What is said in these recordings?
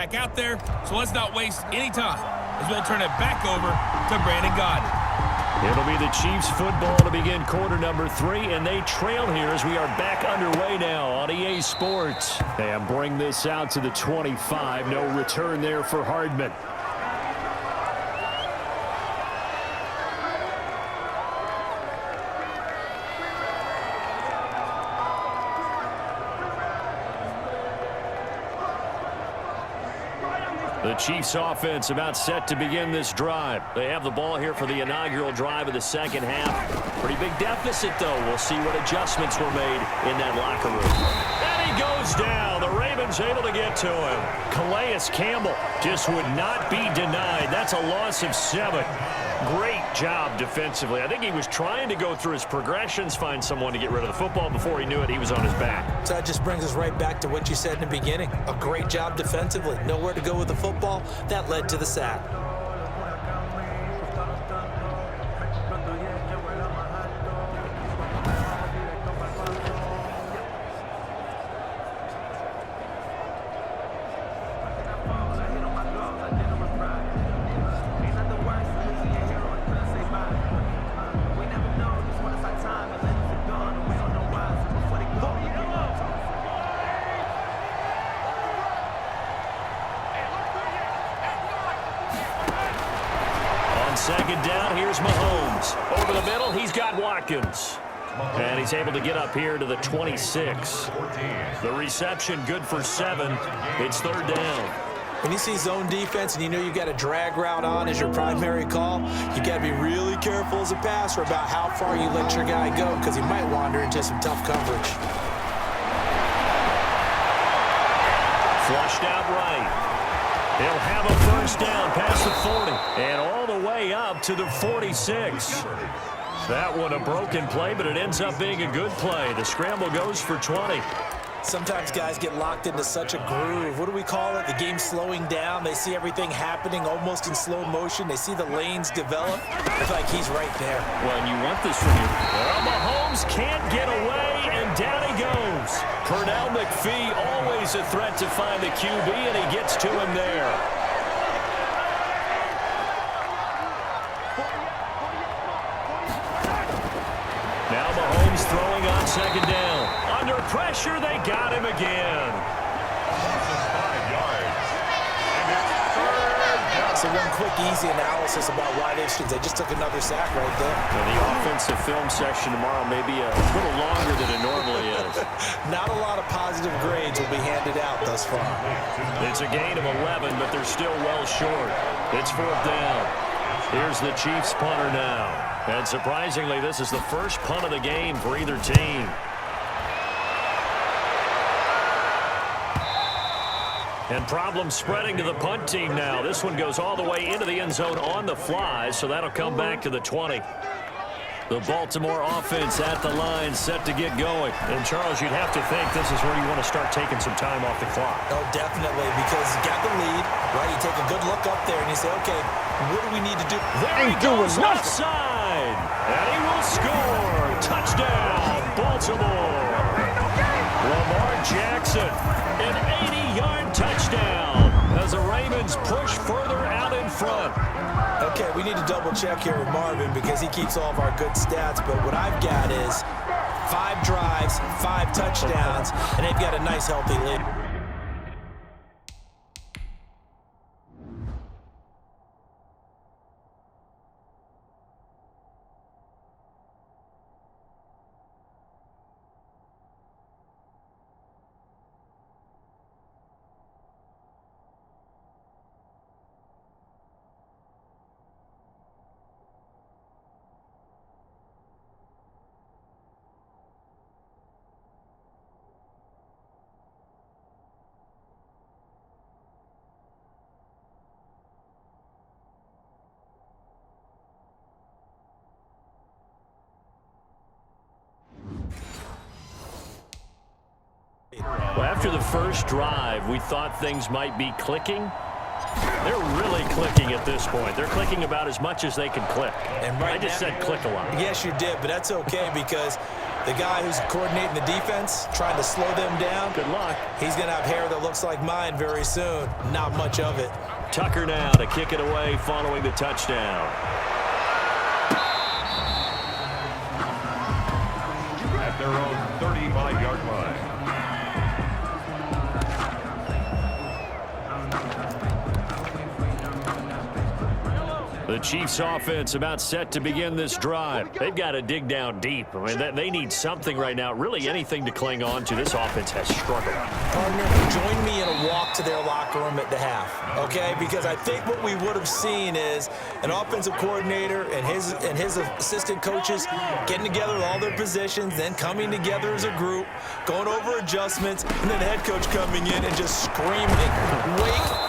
back out there, so let's not waste any time as we'll turn it back over to Brandon Gaudin. It'll be the Chiefs football to begin quarter number 3, and they trail here as we are back underway now on EA Sports. And bring this out to the 25. No return there for Hardman. The Chiefs offense about set to begin this drive. They have the ball here for the inaugural drive of the second half. Pretty big deficit, though. We'll see what adjustments were made in that locker room. And he goes down. The Ravens able to get to him. Calais Campbell just would not be denied. That's a loss of 7. Great job defensively. I think he was trying to go through his progressions, find someone to get rid of the football. Before he knew it, he was on his back. So that just brings us right back to what you said in the beginning. A great job defensively. Nowhere to go with the football. That led to the sack. Second down, here's Mahomes. Over the middle, he's got Watkins. And he's able to get up here to the 26. The reception good for 7. It's third down. When you see zone defense and you know you've got a drag route on as your primary call, you got to be really careful as a passer about how far you let your guy go because he might wander into some tough coverage. Flushed out right. They'll have a first down past the 40 and all the way up to the 46. That one a broken play, but it ends up being a good play. The scramble goes for 20. Sometimes guys get locked into such a groove. What do we call it? The game's slowing down. They see everything happening almost in slow motion. They see the lanes develop. It's like he's right there. Well, and you want this from you. Well, Mahomes can't get away, and down he goes. Pernell McPhee, always a threat to find the QB, and he gets to him there. Now Mahomes throwing on second down. Under pressure, they got him again. So one quick, easy analysis about why they just took another sack right there. Well, the offensive film section tomorrow may be a little longer than it normally is. Not a lot of positive grades will be handed out thus far. It's a gain of 11, but they're still well short. It's fourth down. Here's the Chiefs punter now. And surprisingly, this is the first punt of the game for either team. And problems spreading to the punt team now. This one goes all the way into the end zone on the fly, so that'll come back to the 20. The Baltimore offense at the line, set to get going. And, Charles, you'd have to think this is where you want to start taking some time off the clock. Oh, definitely, because you got the lead, right? You take a good look up there, and you say, okay, what do we need to do? There he goes, left side. And he will score. Touchdown, Baltimore. Lamar Jackson, an 80-yard touchdown as the Ravens push further out in front. Okay, we need to double check here with Marvin because he keeps all of our good stats, but what I've got is 5 drives, 5 touchdowns, and they've got a nice healthy lead. Well, after the first drive, we thought things might be clicking. They're really clicking at this point. They're clicking about as much as they can click. And right I just said click a lot. Yes, you did, but that's okay because The guy who's coordinating the defense, trying to slow them down. Good luck. He's going to have hair that looks like mine very soon. Not much of it. Tucker now to kick it away following the touchdown. At their own 35-yard line. The Chiefs offense about set to begin this drive. They've got to dig down deep. I mean, they need something right now, really anything to cling on to. This offense has struggled. Partner, join me in a walk to their locker room at the half, okay? Because I think what we would have seen is an offensive coordinator and his assistant coaches getting together with all their positions, then coming together as a group, going over adjustments, and then the head coach coming in and just screaming, "Wake up!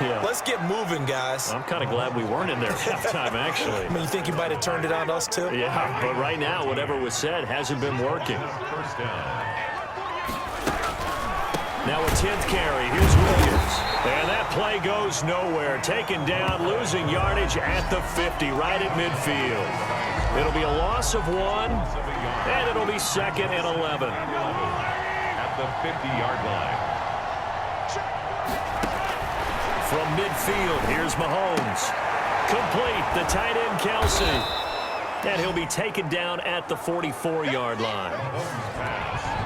Yeah. Let's get moving, guys." I'm kind of glad we weren't in there at halftime, actually. I mean, you think you might have turned it on us, too? Yeah, but right now, whatever was said hasn't been working. First down. Now a 10th carry. Here's Williams. And that play goes nowhere. Taken down, losing yardage at the 50, right at midfield. It'll be a loss of 1, and it'll be 2nd and 11. At the 50-yard line. From midfield, here's Mahomes. Complete, the tight end, Kelsey. And he'll be taken down at the 44-yard line.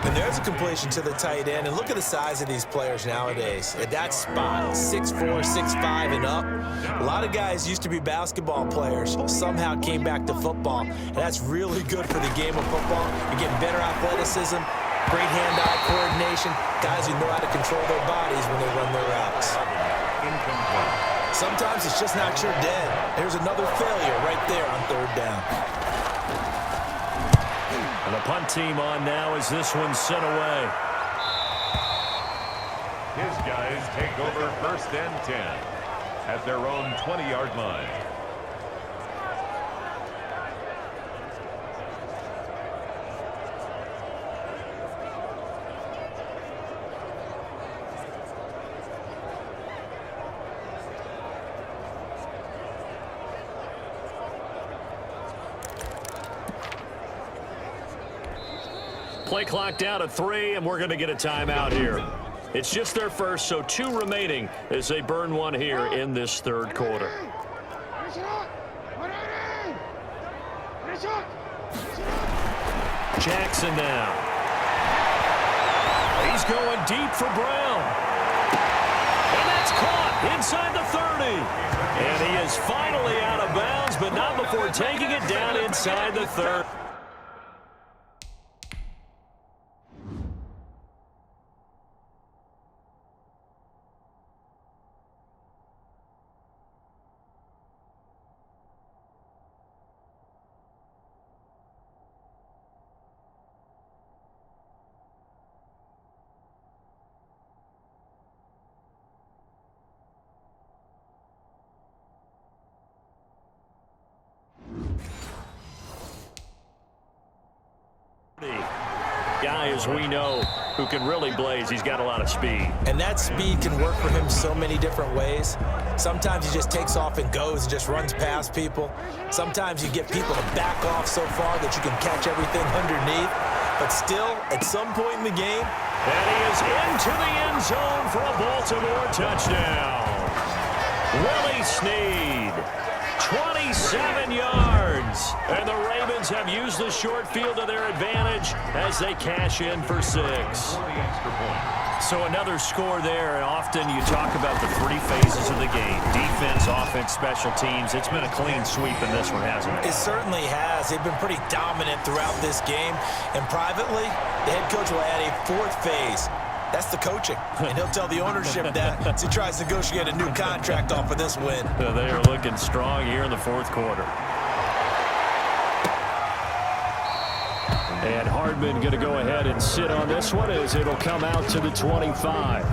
And there's a completion to the tight end. And look at the size of these players nowadays. At that spot, 6'4", 6'5", and up. A lot of guys used to be basketball players, somehow came back to football. And that's really good for the game of football. You're getting better athleticism, great hand-eye coordination, guys who know how to control their bodies when they run their routes. Sometimes it's just not your dead. There's another failure right there on 3rd down. And the punt team on now as this one's sent away. His guys take over 1st and 10 at their own 20-yard line. Play clock down to 3, and we're going to get a timeout here. It's just their first, so 2 remaining as they burn one here in this 3rd quarter. Jackson now. He's going deep for Brown. And that's caught inside the 30. And he is finally out of bounds, but not before taking it down inside the 30. Guy, as we know, who can really blaze. He's got a lot of speed. And that speed can work for him so many different ways. Sometimes he just takes off and goes and just runs past people. Sometimes you get people to back off so far that you can catch everything underneath. But still, at some point in the game, and he is into the end zone for a Baltimore touchdown. Willie Snead, 27 yards. And the Ravens have used the short field to their advantage as they cash in for 6. So another score there, and often you talk about the 3 phases of the game. Defense, offense, special teams. It's been a clean sweep in this one, hasn't it? It certainly has. They've been pretty dominant throughout this game. And privately, the head coach will add a 4th phase. That's the coaching. And he'll tell the ownership that as he tries to negotiate a new contract off of this win. They are looking strong here in the 4th quarter. And Hardman going to go ahead and sit on this one as it'll come out to the 25.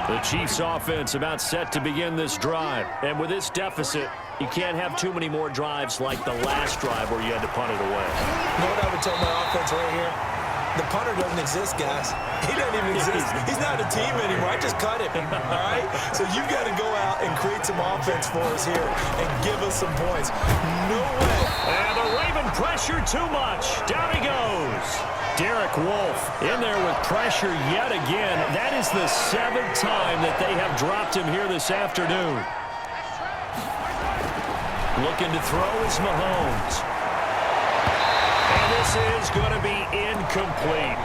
The Chiefs offense about set to begin this drive. And with this deficit, you can't have too many more drives like the last drive where you had to punt it away. You know what I would tell my offense right here? The punter doesn't exist, guys. He doesn't even exist. He's not a team anymore. I just cut him, all right? So you've got to go out and create some offense for us here and give us some points. No way. And the Raven pressure too much. Down he goes. Derek Wolfe in there with pressure yet again. That is the 7th time that they have dropped him here this afternoon. Looking to throw is Mahomes. And this is going to be incomplete.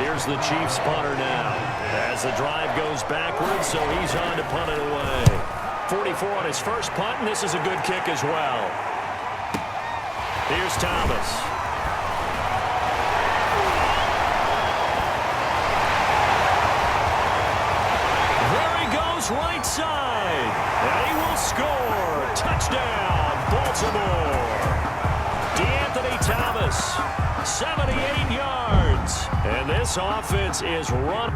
Here's the Chiefs punter now. As the drive goes backwards, so he's on to punt it away. 44 on his first punt, and this is a good kick as well. Here's Thomas. There he goes, right side. And he will score. Touchdown, Baltimore. DeAnthony Thomas, 78 yards. And this offense is run.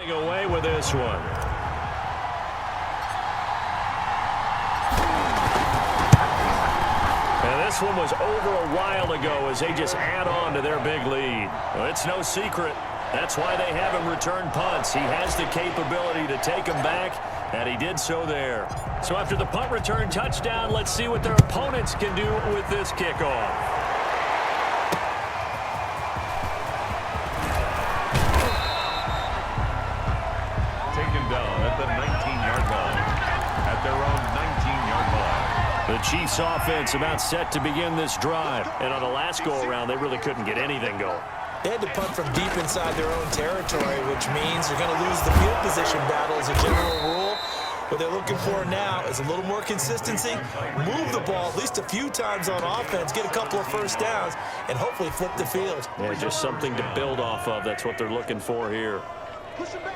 Away with this one. And this one was over a while ago as they just add on to their big lead. Well, it's no secret. That's why they have him return punts. He has the capability to take them back, and he did so there. So after the punt return touchdown, let's see what their opponents can do with this kickoff. Down at the 19-yard line. At their own 19-yard line. The Chiefs offense about set to begin this drive. And on the last go-around, they really couldn't get anything going. They had to punt from deep inside their own territory, which means you're going to lose the field position battle as a general rule. What they're looking for now is a little more consistency, move the ball at least a few times on offense, get a couple of first downs, and hopefully flip the field. Yeah, just something to build off of. That's what they're looking for here. Push him back.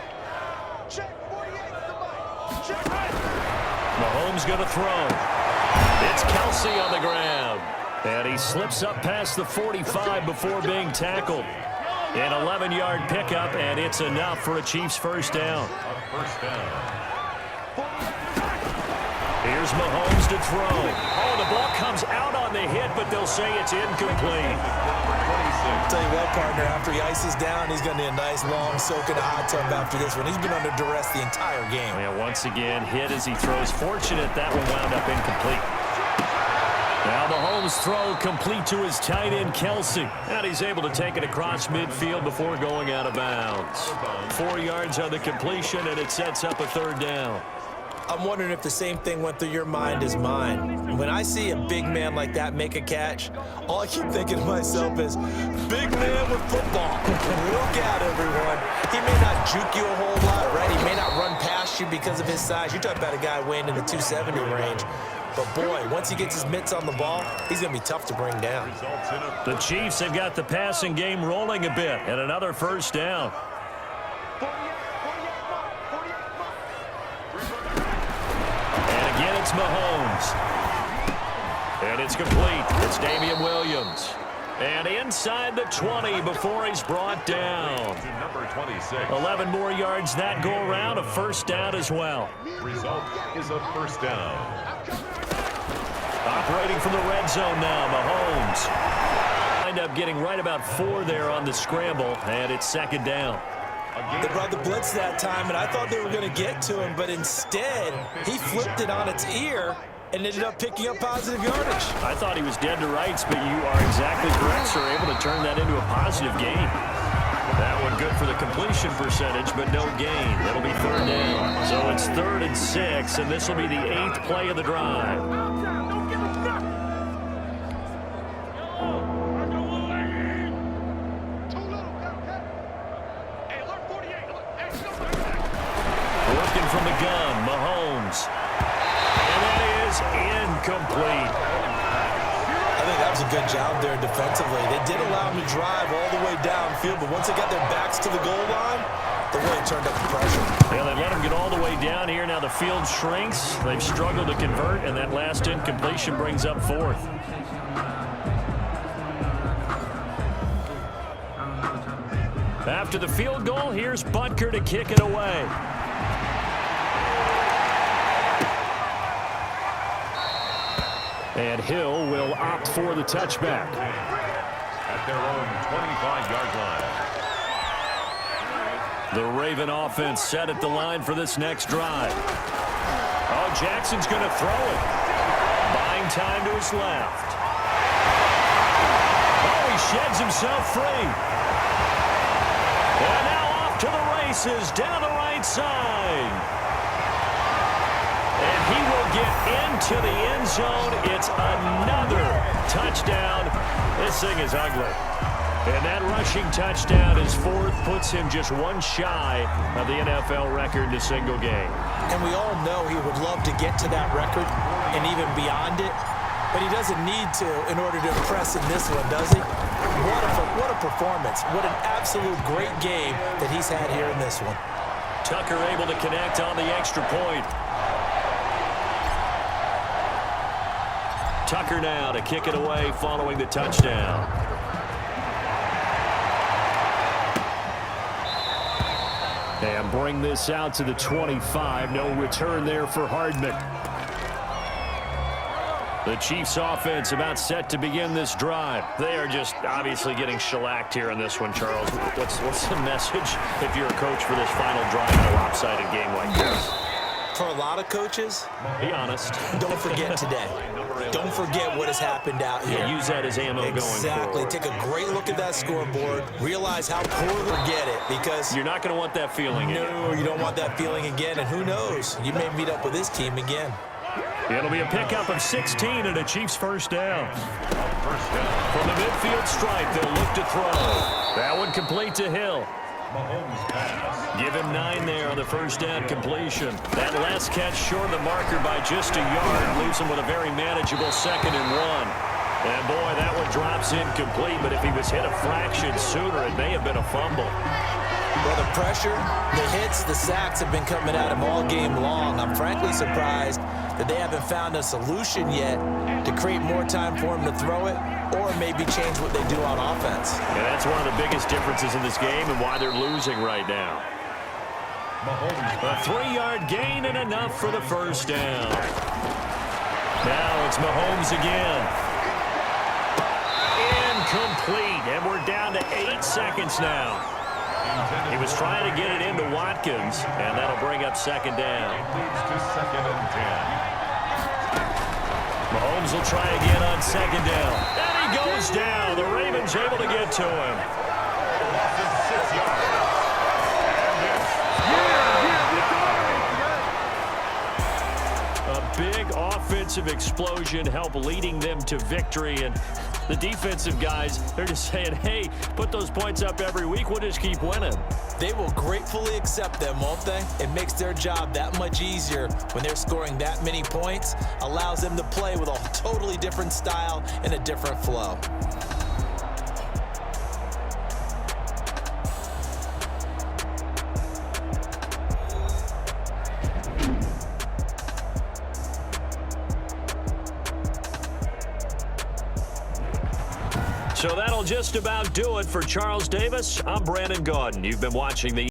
Check 48 the mic. Check. Mahomes going to throw. It's Kelsey on the ground. And he slips up past the 45 before being tackled. An 11-yard pickup, and it's enough for a Chiefs first down. First down. Here's Mahomes to throw. Oh, the ball comes out on the hit, but they'll say it's incomplete. I'll tell you what, partner, after he ices down, he's going to need a nice, long soak in a hot tub after this one. He's been under duress the entire game. Yeah, once again, hit as he throws. Fortunate that one wound up incomplete. Now Mahomes' throw complete to his tight end, Kelsey. And he's able to take it across midfield before going out of bounds. 4 yards on the completion, and it sets up a third down. I'm wondering if the same thing went through your mind as mine. When I see a big man like that make a catch, all I keep thinking to myself is, big man with football. Look out, everyone. He may not juke you a whole lot, right? He may not run past you because of his size. You're talking about a guy weighing in the 270 range. But, boy, once he gets his mitts on the ball, he's going to be tough to bring down. The Chiefs have got the passing game rolling a bit, and another first down. And again, it's Mahomes. And it's complete. It's Damian Williams. And inside the 20 before he's brought down. Number 26. 11 more yards that go around, a first down as well. Result is a first down. Operating from the red zone now, Mahomes. Wind up getting right about 4 there on the scramble, and it's second down. They brought the blitz that time, and I thought they were going to get to him, but instead, he flipped it on its ear and ended up picking up positive yardage. I thought he was dead to rights, but you are exactly correct, sir. Able to turn that into a positive gain. That one good for the completion percentage, but no gain. That'll be third down. So it's 3rd and 6, and this will be the 8th play of the drive. Hey, alert 48. Incomplete. I think that was a good job there defensively. They did allow them to drive all the way downfield, but once they got their backs to the goal line, the way it turned up the pressure. Yeah, they let them get all the way down here. Now the field shrinks. They've struggled to convert, and that last incompletion brings up fourth. After the field goal, here's Butker to kick it away. And Hill will opt for the touchback. At their own 25-yard line. The Raven offense set at the line for this next drive. Oh, Jackson's going to throw it. Buying time to his left. Oh, he sheds himself free. And now off to the races down the right side. And he will get into the end zone. It's another touchdown. This thing is ugly. And that rushing touchdown is fourth, puts him just one shy of the NFL record in a single game. And we all know he would love to get to that record and even beyond it, but he doesn't need to in order to impress in this one, does he? What a performance. What an absolute great game that he's had here in this one. Tucker able to connect on the extra point. Tucker now to kick it away following the touchdown. And bring this out to the 25. No return there for Hardman. The Chiefs offense about set to begin this drive. They are just obviously getting shellacked here in this one, Charles. What's the message if you're a coach for this final drive in a lopsided game like this? For a lot of coaches, be honest. Don't forget today. Don't forget what has happened out here. Yeah, use that as ammo going forward. Exactly. Take a great look at that scoreboard. Realize how poor they get it, because you're not going to want that feeling again. No, you don't want that feeling again. And who knows? You may meet up with this team again. It'll be a pickup of 16 and a Chiefs first down. From the midfield stripe, they'll look to throw. That one complete to Hill. Give him 9 there on the first down completion. That last catch short of the marker by just a yard leaves him with a very manageable 2nd and 1. And boy, that one drops incomplete, but if he was hit a fraction sooner, it may have been a fumble. Well, the pressure, the hits, the sacks have been coming at him all game long. I'm frankly surprised that they haven't found a solution yet to create more time for him to throw it, or maybe change what they do on offense. And that's one of the biggest differences in this game and why they're losing right now. A 3-yard gain and enough for the first down. Now it's Mahomes again. Incomplete, and we're down to 8 seconds now. He was trying to get it into Watkins, and that'll bring up 2nd down. Mahomes will try again on 2nd down. And he goes down. The Ravens able to get to him. A big offensive explosion helped leading them to victory. And the defensive guys, they're just saying, hey, put those points up every week. We'll just keep winning. They will gratefully accept them, won't they? It makes their job that much easier when they're scoring that many points. Allows them to play with a totally different style and a different flow. So that'll just about do it for Charles Davis. I'm Brandon Gaudin. You've been watching the